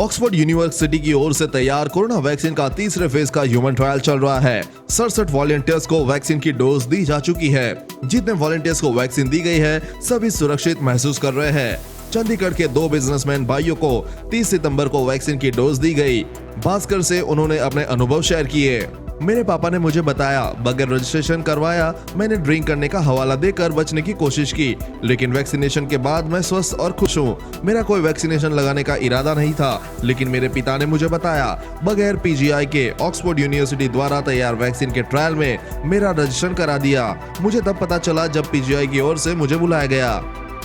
Oxford university की ओर से तैयार कोरोना वैक्सीन का तीसरे फेज का ह्यूमन ट्रायल चल रहा है। 67 वॉलंटियर्स को वैक्सीन की डोज दी जा चुकी है। जितने वॉलंटियर्स को वैक्सीन दी गई है सभी सुरक्षित महसूस कर रहे हैं। चंडीगढ़ के 2 बिजनेसमैन भाइयों को 30 सितंबर को वैक्सीन की डोज दी गई। भास्कर से उन्होंने अपने अनुभव शेयर किए। मेरे पापा ने मुझे बताया, बगैर रजिस्ट्रेशन करवाया मैंने ड्रिंक करने का हवाला देकर बचने की कोशिश की, लेकिन वैक्सीनेशन के बाद मैं स्वस्थ और खुश हूँ। मेरा कोई वैक्सीनेशन लगाने का इरादा नहीं था, लेकिन मेरे पिता ने मुझे बताया। बगैर पीजीआई के ऑक्सफोर्ड यूनिवर्सिटी द्वारा तैयार वैक्सीन के ट्रायल में मेरा रजिस्ट्रेशन करा दिया। मुझे तब पता चला जब पीजीआई की ओर से मुझे बुलाया गया।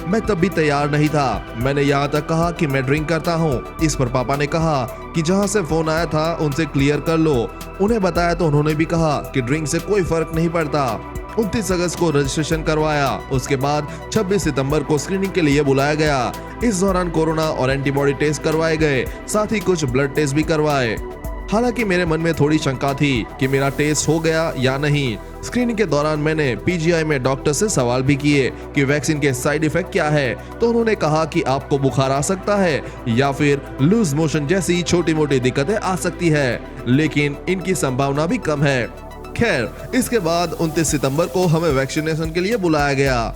मैं तब भी तैयार नहीं था। मैंने यहाँ तक कहा कि मैं ड्रिंक करता हूँ। इस पर पापा ने कहा कि जहाँ से फोन आया था उनसे क्लियर कर लो। उन्हें बताया तो उन्होंने भी कहा कि ड्रिंक से कोई फर्क नहीं पड़ता। 29 अगस्त को रजिस्ट्रेशन करवाया। उसके बाद 26 सितंबर को स्क्रीनिंग के लिए बुलाया गया। इस दौरान कोरोना और एंटीबॉडी टेस्ट करवाए गए, साथ ही कुछ ब्लड टेस्ट भी करवाए। हालांकि मेरे मन में थोड़ी शंका थी कि मेरा टेस्ट हो गया या नहीं। स्क्रीनिंग के दौरान मैंने पीजीआई में डॉक्टर से सवाल भी किए कि वैक्सीन के साइड इफेक्ट क्या है, तो उन्होंने कहा कि आपको बुखार आ सकता है या फिर लूज मोशन जैसी छोटी मोटी दिक्कतें आ सकती है, लेकिन इनकी संभावना भी कम है। खैर, इसके बाद 29 सितंबर को हमें वैक्सीनेशन के लिए बुलाया गया।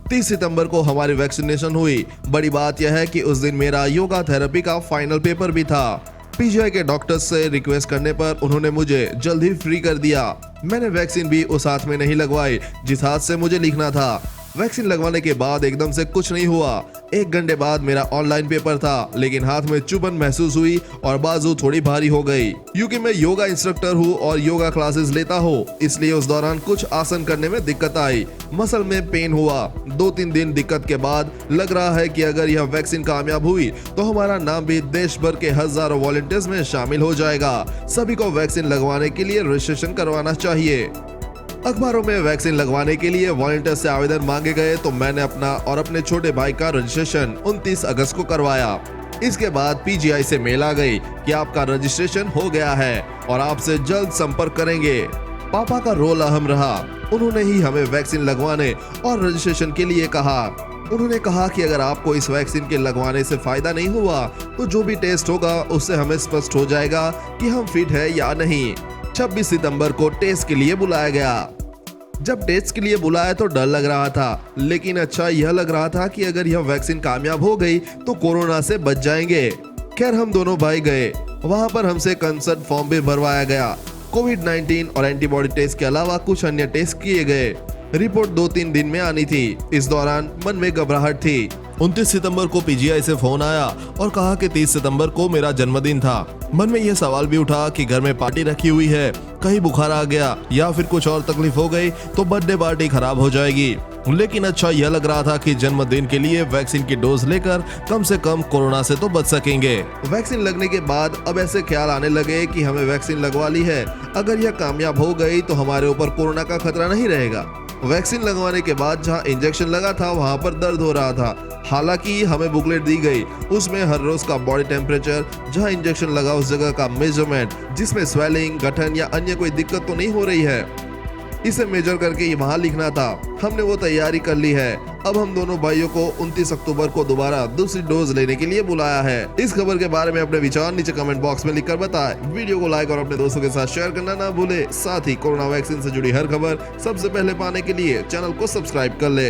30 सितंबर को हमारी वैक्सीनेशन हुई। बड़ी बात यह है कि उस दिन मेरा योगा थेरेपी का फाइनल पेपर भी था। पीजीआई के डॉक्टर्स से रिक्वेस्ट करने पर उन्होंने मुझे जल्द ही फ्री कर दिया। मैंने वैक्सीन भी उस हाथ में नहीं लगवाई जिस हाथ से मुझे लिखना था। वैक्सीन लगवाने के बाद एकदम से कुछ नहीं हुआ। 1 घंटे बाद मेरा ऑनलाइन पेपर था, लेकिन हाथ में चुभन महसूस हुई और बाजू थोड़ी भारी हो गई। क्योंकि मैं योगा इंस्ट्रक्टर हूँ और योगा क्लासेस लेता हूँ, इसलिए उस दौरान कुछ आसन करने में दिक्कत आई। मसल में पेन हुआ। 2-3 दिन दिक्कत के बाद लग रहा है कि अगर यह वैक्सीन कामयाब हुई तो हमारा नाम भी देश भर के हजारों वॉलंटियर्स में शामिल हो जाएगा। सभी को वैक्सीन लगवाने के लिए रजिस्ट्रेशन करवाना चाहिए। अखबारों में वैक्सीन लगवाने के लिए वॉलंटियर से आवेदन मांगे गए तो मैंने अपना और अपने छोटे भाई का रजिस्ट्रेशन 29 अगस्त को करवाया। इसके बाद पीजीआई से मेल आ गई कि आपका रजिस्ट्रेशन हो गया है और आपसे जल्द संपर्क करेंगे। पापा का रोल अहम रहा। उन्होंने ही हमें वैक्सीन लगवाने और रजिस्ट्रेशन के लिए कहा। उन्होंने कहा कि अगर आपको इस वैक्सीन के लगवाने से फायदा नहीं हुआ तो जो भी टेस्ट होगा उससे हमें स्पष्ट हो जाएगा कि हम फिट है या नहीं। 26 सितंबर को टेस्ट के लिए बुलाया गया। जब टेस्ट के लिए बुलाया तो डर लग रहा था, लेकिन अच्छा यह लग रहा था कि अगर यह वैक्सीन कामयाब हो गई तो कोरोना से बच जाएंगे। खैर, हम दोनों भाई गए। वहां पर हमसे कंसर्ट फॉर्म भी भरवाया गया। कोविड-19 और एंटीबॉडी टेस्ट के अलावा कुछ अन्य टेस्ट किए गए। रिपोर्ट 2-3 दिन में आनी थी। इस दौरान मन में घबराहट थी। 29 सितंबर को पीजीआई से फोन आया और कहा कि 30 सितंबर को मेरा जन्मदिन था। मन में यह सवाल भी उठा कि घर में पार्टी रखी हुई है, कहीं बुखार आ गया या फिर कुछ और तकलीफ हो गई तो बर्थडे पार्टी खराब हो जाएगी। लेकिन अच्छा यह लग रहा था कि जन्मदिन के लिए वैक्सीन की डोज लेकर कम से कम कोरोना से तो बच सकेंगे। वैक्सीन लगने के बाद अब ऐसे ख्याल आने लगे कि हमें वैक्सीन लगवा ली है, अगर यह कामयाब हो गई तो हमारे ऊपर कोरोना का खतरा नहीं रहेगा। वैक्सीन लगवाने के बाद जहां इंजेक्शन लगा था वहां पर दर्द हो रहा था। हालांकि हमें बुकलेट दी गई, उसमें हर रोज का बॉडी टेम्परेचर, जहां इंजेक्शन लगा उस जगह का मेजरमेंट, जिसमें स्वेलिंग, गठन या अन्य कोई दिक्कत तो नहीं हो रही है, इसे मेजर करके वहां लिखना था। हमने वो तैयारी कर ली है। अब हम दोनों भाइयों को 29 अक्टूबर को दोबारा दूसरी डोज लेने के लिए बुलाया है। इस खबर के बारे में अपने विचार नीचे कमेंट बॉक्स में लिखकर बताएं। वीडियो को लाइक और अपने दोस्तों के साथ शेयर करना ना भूले। साथ ही कोरोना वैक्सीन से जुड़ी हर खबर सबसे पहले पाने के लिए चैनल को सब्सक्राइब कर ले।